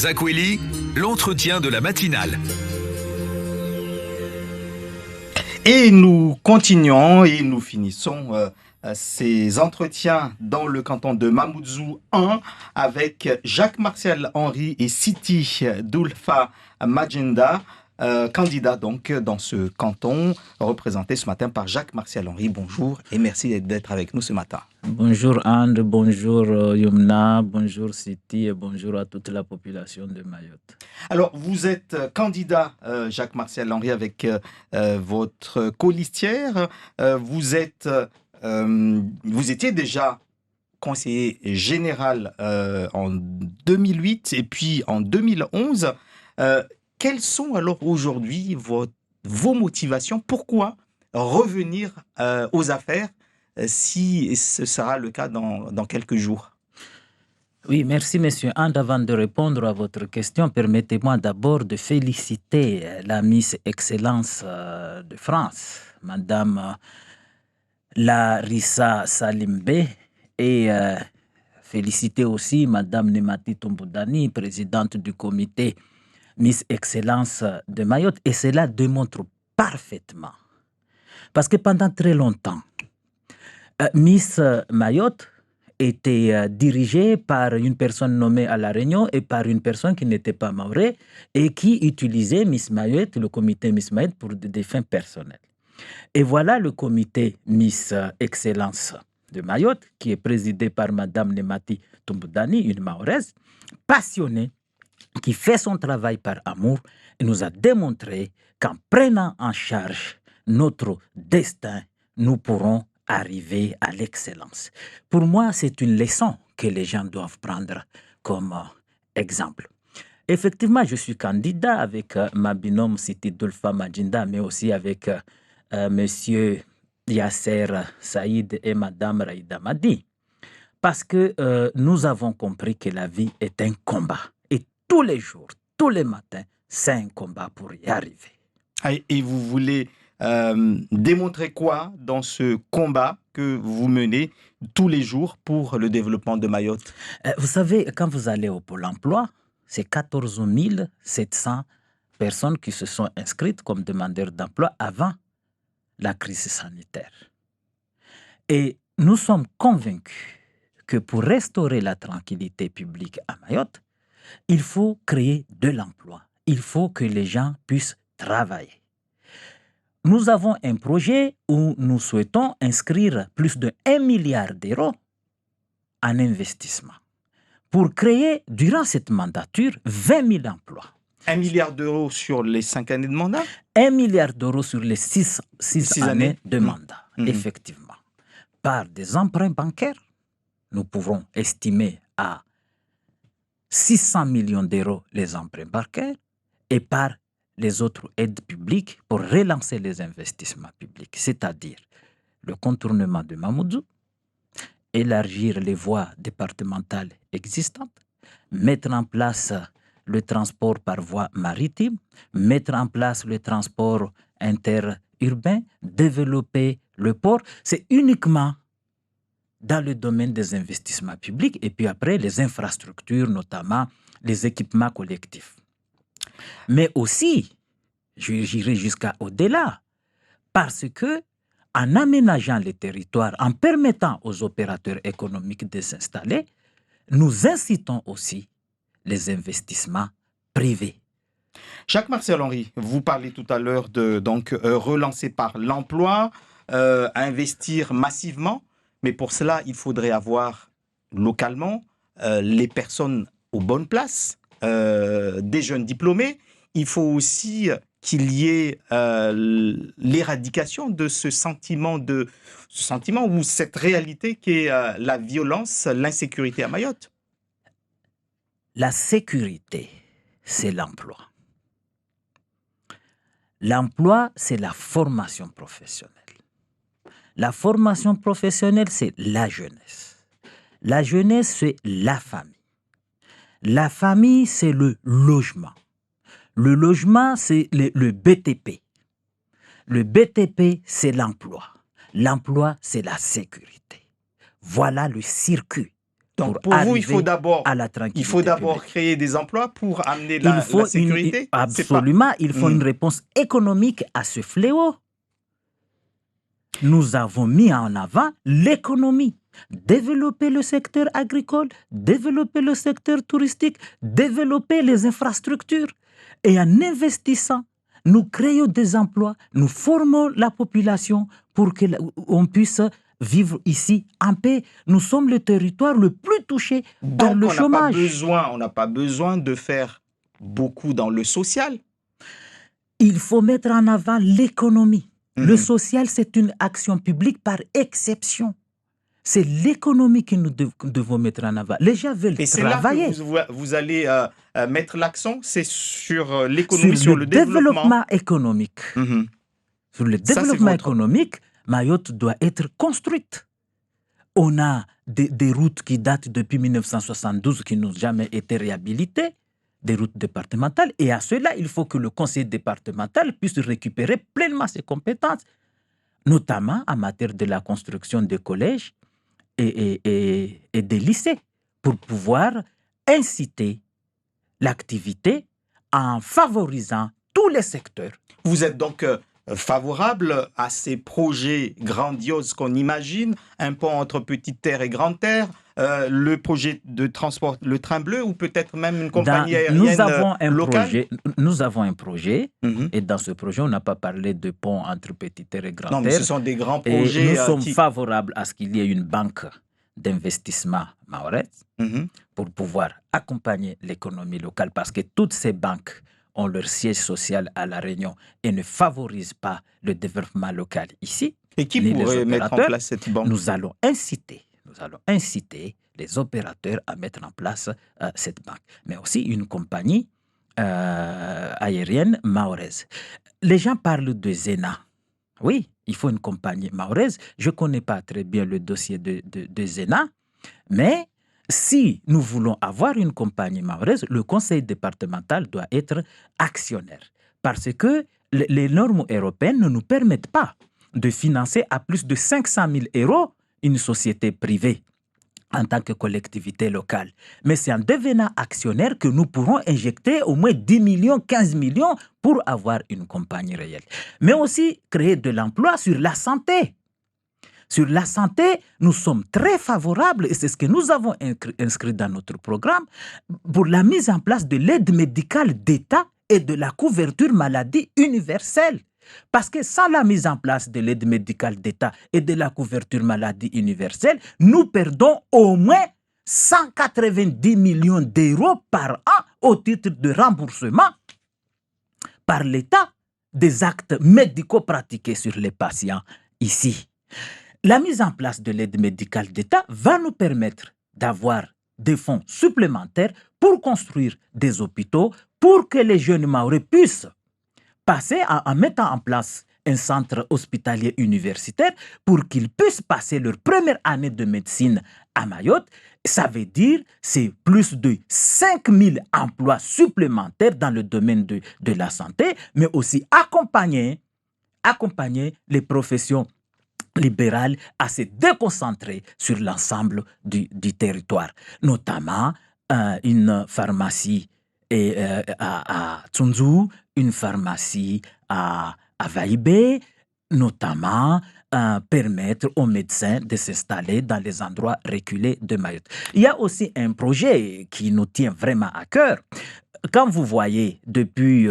Zakweli, l'entretien de la matinale. Et nous continuons et nous finissons ces entretiens dans le canton de Mamoudzou 1 avec Jacques-Martial Henry et Siti Doulfa Majenda, candidat donc dans ce canton, représenté ce matin par Jacques-Martial Henry. Bonjour et merci d'être avec nous ce matin. Bonjour André, bonjour Yumna, bonjour Siti et bonjour à toute la population de Mayotte. Alors, vous êtes candidat, Jacques-Martial Henry, avec votre colistière. Vous étiez déjà conseiller général en 2008 et puis en 2011. Quelles sont alors aujourd'hui vos motivations? Pourquoi revenir aux affaires si ce sera le cas dans quelques jours? Oui, merci Monsieur And. Avant de répondre à votre question, permettez-moi d'abord de féliciter la Miss Excellence de France, Madame Larissa Salimbe, et féliciter aussi Madame Nemati Tombodani, présidente du comité Miss Excellence de Mayotte. Et cela démontre parfaitement, parce que pendant très longtemps, Miss Mayotte était dirigée par une personne nommée à La Réunion et par une personne qui n'était pas maoré et qui utilisait Miss Mayotte, le comité Miss Mayotte, pour des fins personnelles. Et voilà le comité Miss Excellence de Mayotte, qui est présidé par Madame Nemati Tombodani, une mahoraise, passionnée, qui fait son travail par amour et nous a démontré qu'en prenant en charge notre destin, nous pourrons arriver à l'excellence. Pour moi, c'est une leçon que les gens doivent prendre comme exemple. Effectivement, je suis candidat avec ma binôme Siti Doulfa Majenda, mais aussi avec Monsieur Yasser Saïd et Madame Raïda Madi. Parce que nous avons compris que la vie est un combat. Et tous les jours, tous les matins, c'est un combat pour y arriver. Et vous voulez démontrer quoi dans ce combat que vous menez tous les jours pour le développement de Mayotte? Vous savez, quand vous allez au Pôle emploi, c'est 14 700 personnes qui se sont inscrites comme demandeurs d'emploi avant la crise sanitaire. Et nous sommes convaincus que pour restaurer la tranquillité publique à Mayotte, il faut créer de l'emploi. Il faut que les gens puissent travailler. Nous avons un projet où nous souhaitons inscrire plus de 1 milliard d'euros en investissement pour créer, durant cette mandature, 20 000 emplois. 1 milliard d'euros sur les 5 années de mandat? 1 milliard d'euros sur les 6 années de mandat, effectivement. Par des emprunts bancaires, nous pouvons estimer à 600 millions d'euros les emprunts bancaires et par les autres aides publiques pour relancer les investissements publics, c'est-à-dire le contournement de Mamoudzou, élargir les voies départementales existantes, mettre en place le transport par voie maritime, mettre en place le transport interurbain, développer le port. C'est uniquement dans le domaine des investissements publics et puis après les infrastructures, notamment les équipements collectifs. Mais aussi, j'irai jusqu'à au-delà, parce que en aménageant les territoires, en permettant aux opérateurs économiques de s'installer, nous incitons aussi les investissements privés. Jacques-Martial Henry, vous parlez tout à l'heure de relancer par l'emploi, investir massivement, mais pour cela, il faudrait avoir localement les personnes aux bonnes places, des jeunes diplômés. Il faut aussi qu'il y ait l'éradication de ce sentiment ou cette réalité qui est la violence, l'insécurité à Mayotte. La sécurité, c'est l'emploi. L'emploi, c'est la formation professionnelle. La formation professionnelle, c'est la jeunesse. La jeunesse, c'est la famille. La famille, c'est le logement. Le logement, c'est le BTP. Le BTP, c'est l'emploi. L'emploi, c'est la sécurité. Voilà le circuit Donc pour vous, il faut d'abord créer des emplois pour amener la sécurité. Absolument, il faut une réponse économique à ce fléau. Nous avons mis en avant l'économie. Développer le secteur agricole, développer le secteur touristique, développer les infrastructures. Et en investissant, nous créons des emplois, nous formons la population pour qu'on puisse vivre ici en paix. Nous sommes le territoire le plus touché par le chômage. On n'a pas besoin de faire beaucoup dans le social. Il faut mettre en avant l'économie. Le social, c'est une action publique par exception. C'est l'économie que nous devons mettre en avant. Les gens veulent travailler. Et c'est là que vous allez mettre l'accent, c'est sur l'économie, sur le développement économique. Sur le développement économique, Mayotte doit être construite. On a des routes qui datent depuis 1972 qui n'ont jamais été réhabilitées, des routes départementales. Et à cela, il faut que le conseil départemental puisse récupérer pleinement ses compétences, notamment en matière de la construction des collèges et des lycées, pour pouvoir inciter l'activité en favorisant tous les secteurs. Vous êtes donc favorable à ces projets grandioses qu'on imagine, un pont entre Petite Terre et Grande Terre, le projet de transport, le train bleu, ou peut-être même une compagnie aérienne locale. Nous avons un projet, et dans ce projet, on n'a pas parlé de pont entre Petite Terre et Grande Terre. Non, mais ce sont des grands projets. Et nous sommes favorables à ce qu'il y ait une banque d'investissement mahoraise pour pouvoir accompagner l'économie locale, parce que toutes ces banques ont leur siège social à La Réunion et ne favorisent pas le développement local ici. Et qui pourrait mettre en place cette banque? Nous allons inciter les opérateurs à mettre en place cette banque, mais aussi une compagnie aérienne mahoraise. Les gens parlent de Zena. Oui, il faut une compagnie mahoraise. Je ne connais pas très bien le dossier de Zena, mais si nous voulons avoir une compagnie mahoraise, le conseil départemental doit être actionnaire, parce que les normes européennes ne nous permettent pas de financer à plus de 500 000 € une société privée en tant que collectivité locale. Mais c'est en devenant actionnaire que nous pourrons injecter au moins 10 millions, 15 millions pour avoir une compagnie réelle. Mais aussi créer de l'emploi sur la santé. Sur la santé, nous sommes très favorables, et c'est ce que nous avons inscrit dans notre programme, pour la mise en place de l'aide médicale d'État et de la couverture maladie universelle. Parce que sans la mise en place de l'aide médicale d'État et de la couverture maladie universelle, nous perdons au moins 190 millions € par an au titre de remboursement par l'État des actes médicaux pratiqués sur les patients ici. La mise en place de l'aide médicale d'État va nous permettre d'avoir des fonds supplémentaires pour construire des hôpitaux, pour que les jeunes Mahorais puissent passer en mettant en place un centre hospitalier universitaire pour qu'ils puissent passer leur première année de médecine à Mayotte. Ça veut dire c'est plus de 5000 emplois supplémentaires dans le domaine de la santé, mais aussi accompagner les professions libérales à se déconcentrer sur l'ensemble du territoire, notamment une pharmacie à Tsunzu, une pharmacie à Vaïbé, notamment permettre aux médecins de s'installer dans les endroits reculés de Mayotte. Il y a aussi un projet qui nous tient vraiment à cœur. Quand vous voyez depuis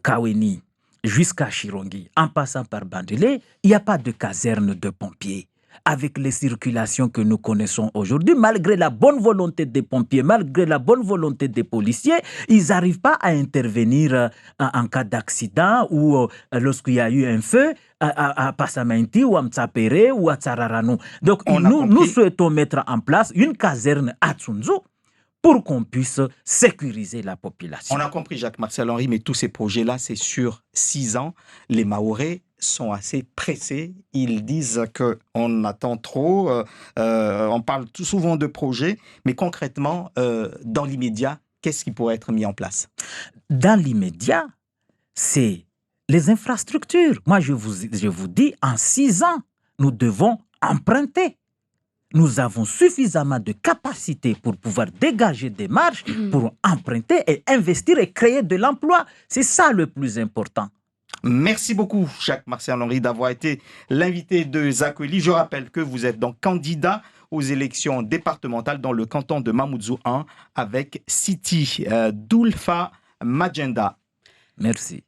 Kaweni jusqu'à Chirongi, en passant par Bandilé, il n'y a pas de caserne de pompiers. Avec les circulations que nous connaissons aujourd'hui, malgré la bonne volonté des pompiers, malgré la bonne volonté des policiers, ils n'arrivent pas à intervenir en cas d'accident ou lorsqu'il y a eu un feu à Passamenti ou à Mtsapere ou à Tsararano. Donc nous souhaitons mettre en place une caserne à Tsunzu pour qu'on puisse sécuriser la population. On a compris, Jacques-Marcel Henry, mais tous ces projets-là, c'est sur 6 ans. Les Mahorais sont assez pressés. Ils disent qu'on attend trop. On parle tout souvent de projets, mais concrètement, dans l'immédiat, qu'est-ce qui pourrait être mis en place? Dans l'immédiat, c'est les infrastructures. Moi, je vous dis, en 6 ans, nous devons emprunter. nous avons suffisamment de capacité pour pouvoir dégager des marges, pour emprunter et investir et créer de l'emploi. C'est ça le plus important. Merci beaucoup, Jacques-Martial Henry, d'avoir été l'invité de Zakweli. Je rappelle que vous êtes donc candidat aux élections départementales dans le canton de Mamoudzou 1 avec Siti Doulfa Majenda. Merci.